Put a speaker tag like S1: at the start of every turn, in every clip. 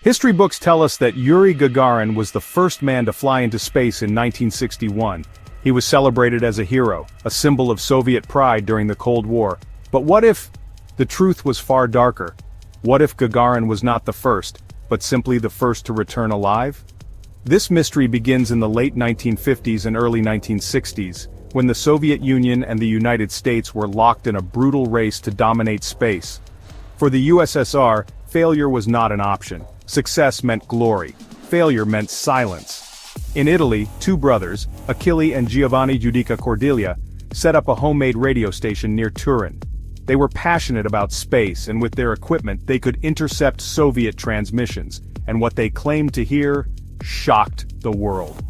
S1: History books tell us that Yuri Gagarin was the first man to fly into space in 1961. He was celebrated as a hero, a symbol of Soviet pride during the Cold War. But what if the truth was far darker? What if Gagarin was not the first, but simply the first to return alive? This mystery begins in the late 1950s and early 1960s, when the Soviet Union and the United States were locked in a brutal race to dominate space. For the USSR, failure was not an option. Success meant glory. Failure meant silence. In Italy, two brothers, Achille and Giovanni Giudica Cordiglia, set up a homemade radio station near Turin. They were passionate about space, and with their equipment they could intercept Soviet transmissions, and what they claimed to hear shocked the world.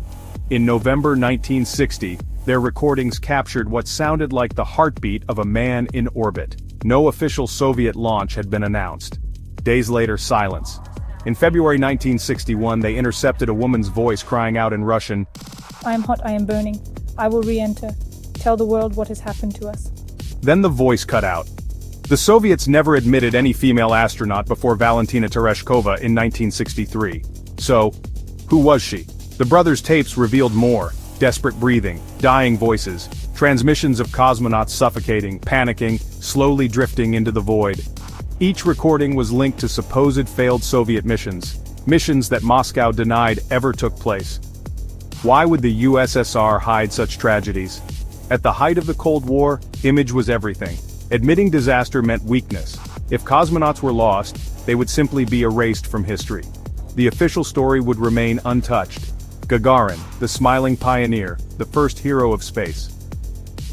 S1: In November 1960, their recordings captured what sounded like the heartbeat of a man in orbit. No official Soviet launch had been announced. Days later, silence. In February 1961, they intercepted a woman's voice crying out in Russian,
S2: "I am hot, I am burning. I will re-enter. Tell the world what has happened to us."
S1: Then the voice cut out. The Soviets never admitted any female astronaut before Valentina Tereshkova in 1963. So, who was she? The brothers' tapes revealed more: desperate breathing, dying voices, transmissions of cosmonauts suffocating, panicking, slowly drifting into the void. Each recording was linked to supposed failed Soviet missions that Moscow denied ever took place. Why would the USSR hide such tragedies? At the height of the Cold War, image was everything. Admitting disaster meant weakness. If cosmonauts were lost, they would simply be erased from history. The official story would remain untouched. Gagarin, the smiling pioneer, the first hero of space.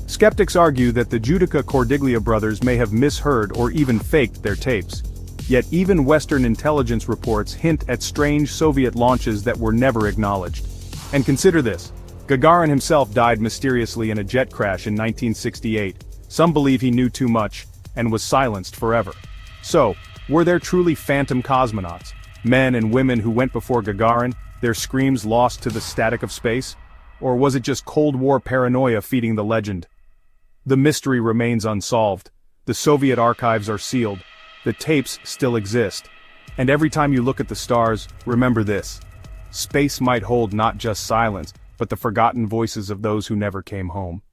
S1: Skeptics argue that the Giudica Cordiglia brothers may have misheard or even faked their tapes. Yet even Western intelligence reports hint at strange Soviet launches that were never acknowledged. And consider this: Gagarin himself died mysteriously in a jet crash in 1968. Some believe he knew too much, and was silenced forever. So, were there truly phantom cosmonauts? Men and women who went before Gagarin, their screams lost to the static of space? Or was it just Cold War paranoia feeding the legend? The mystery remains unsolved. The Soviet archives are sealed. The tapes still exist. And every time you look at the stars, remember this: space might hold not just silence, but the forgotten voices of those who never came home.